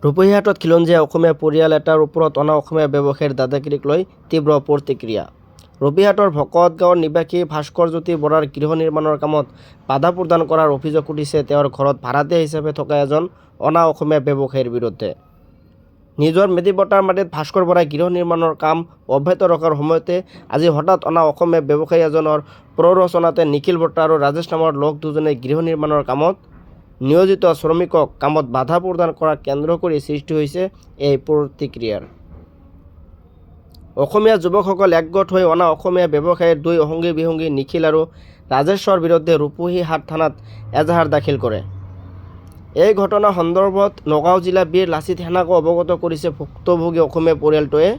ৰূপহীহাটত খিলঞ্জীয়া অসমীয়া পৰিয়াল এটাৰ ওপৰত অনা অসমীয়া ব্যৱসায়ীৰ দাদাগিৰিক লৈ তীব্ৰ প্ৰতিক্ৰিয়া। ৰূপহীহাটৰ ভকত গাঁৱৰ নিবাসী ভাস্কৰজ্যোতি বৰাৰ গৃহ নিৰ্মাণৰ কামত বাধা প্ৰদান কৰাৰ অভিযোগ উঠিছে তেওঁৰ ঘৰত ভাড়াতীয়া হিচাপে থকা এজন অনা অসমীয়া ব্যৱসায়ীৰ বিৰুদ্ধে। নিজৰ মেধিবতাৰ মাটিত ভাস্কৰ বৰাই গৃহ নিৰ্মাণৰ কাম অব্যাহত ৰখাৰ সময়তে আজি হঠাৎ অনা অসমীয়া ব্যৱসায়ী এজনৰ প্ৰৰোচনাতে নিখিল বৰ্তা আৰু ৰাজেশ নামৰ লোক দুজনে গৃহ নিৰ্মাণৰ কামত নিয়োজিত শ্ৰমিকক কামত বাধা প্ৰদান কৰাক কেন্দ্ৰ কৰি সৃষ্টি হৈছে এই প্ৰতিক্ৰিয়াৰ। অসমীয়া যুৱকসকল একগোট হৈ অনা অসমীয়া ব্যৱসায়ীৰ দুই অসংগী বিসংগী নিখিল আৰু ৰাজেশৰ বিৰুদ্ধে ৰূপহীহাট থানাত এজাহাৰ দাখিল কৰে। এই ঘটনা সন্দৰ্ভত নগাঁও জিলা বীৰ লাচিত সেনাকো অৱগত কৰিছে ভুক্তভোগী অসমীয়া পৰিয়ালটোৱে।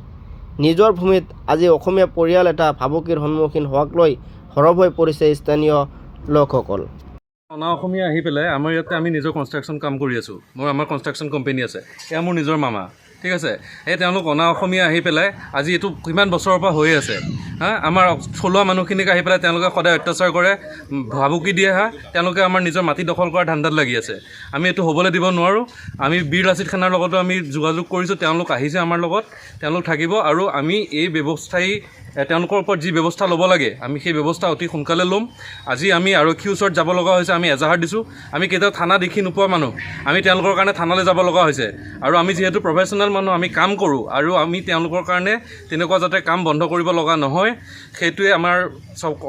নিজৰ ভূমিত আজি অসমীয়া পৰিয়াল এটা ভাবুকিৰ সন্মুখীন হোৱাক লৈ সৰব হৈ পৰিছে স্থানীয় লোকসকল। অনা অসমীয়া আহি পেলাই আমাৰ ইয়াতে আমি নিজৰ কনষ্ট্ৰাকশ্যন কাম কৰি আছোঁ। আমাৰ কনষ্ট্ৰাকশ্যন কোম্পানী আছে, এয়া মোৰ নিজৰ মামা, ঠিক আছে। এই তেওঁলোক অনা অসমীয়া আহি পেলাই আজি এইটো কিমান বছৰৰ পৰা হৈ আছে। আমাৰ থলুৱা মানুহখিনিক আহি পেলাই তেওঁলোকে সদায় অত্যাচাৰ কৰে, ভাবুকি দিয়ে। তেওঁলোকে আমাৰ নিজৰ মাটি দখল কৰাৰ ধান্দাত লাগি আছে। আমি এইটো হ'বলৈ দিব নোৱাৰোঁ। আমি বীৰ লাচিত সেনাৰ লগতো আমি যোগাযোগ কৰিছোঁ, তেওঁলোক আহিছে আমাৰ লগত, তেওঁলোক থাকিব আৰু আমি এই ব্যৱস্থাই তেওঁলোকৰ ওপৰত যি ব্যৱস্থা ল'ব লাগে আমি সেই ব্যৱস্থা অতি সোনকালে ল'ম। আজি আমি আৰক্ষীৰ ওচৰত যাব লগা হৈছে, আমি এজাহাৰ দিছোঁ। আমি কেতিয়াও থানা দেখি নোপোৱা মানুহ, আমি তেওঁলোকৰ কাৰণে থানালৈ যাব লগা হৈছে। আৰু আমি যিহেতু প্ৰফেশ্যনেল মানুহ, আমি কাম কৰোঁ আৰু আমি তেওঁলোকৰ কাৰণে তেনেকুৱা যাতে কাম বন্ধ কৰিব লগা নহয়, সেইটোৱে আমাৰ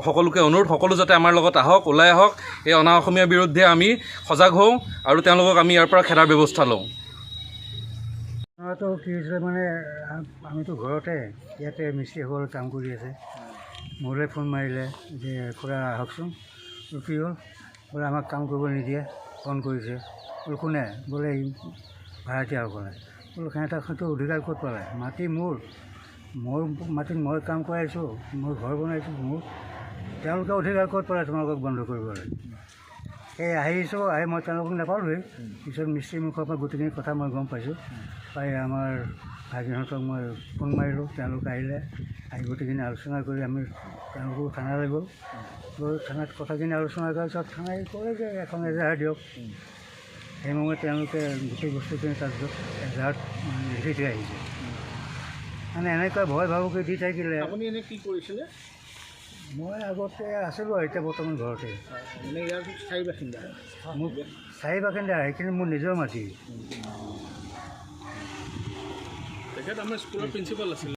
সকলোকে অনুৰোধ। সকলো যাতে আমাৰ লগত আহক, ওলাই আহক, এই অনা অসমীয়াৰ বিৰুদ্ধে আমি সজাগ হওঁ আৰু তেওঁলোকক আমি ইয়াৰ পৰা খেদাৰ ব্যৱস্থা লওঁ। তো কি হৈছে মানে আমিতো ঘৰতে ইয়াতে মিস্ত্ৰীসকল কাম কৰি আছে। মোলৈ ফোন মাৰিলে যে খুৰা আহকচোন, কি হ'ল বোলে আমাক কাম কৰিব নিদিয়ে, ফোন কৰিছে। বোলো কোনে? বোলে ভাড়াতীয়াসকলে। বোলো সিহঁতক সেইটো অধিকাৰ ক'ত পালে? মাটি মোৰ মাটিত মই কাম কৰাইছোঁ, মই ঘৰ বনাইছোঁ, মোৰ তেওঁলোকে অধিকাৰ ক'ত পালে তোমালোকক বন্ধ কৰিবলৈ? সেই আহিছোঁ, আহি মই তেওঁলোকক নাপালোঁৱেই। পিছত মিস্ত্ৰীৰ মুখৰ পৰা গোটেইখিনি কথা মই গম পাইছোঁ। পাই আমাৰ ভাইটিহঁতক মই ফোন মাৰিলোঁ, তেওঁলোক আহিলে। আহি গোটেইখিনি আলোচনা কৰি আমি তেওঁলোকো থানালৈ গ'ল। থানাত কথাখিনি আলোচনা কৰাৰ পিছত থানাই ক'লে যে এখন এজাহাৰ দিয়ক। সেইমৰ্মে তেওঁলোকে গোটেই বস্তুখিনি তাৰপিছত এজাহাৰত লিখি থৈ আহিছে। মানে এনেকুৱা ভয় ভাবুকি দি থাকিলে। আপুনি এনে কি কৰিছিলে? মই আগতে আছিলোঁ, এতিয়া বৰ্তমান ঘৰতে। মানে ইয়াৰ স্থায়ী বাসিন্দা? মোক স্থায়ী বাসিন্দা, সেইখিনি মোৰ নিজৰ মাটি। তেখেত আমাৰ স্কুলৰ প্ৰিন্সিপাল আছিল।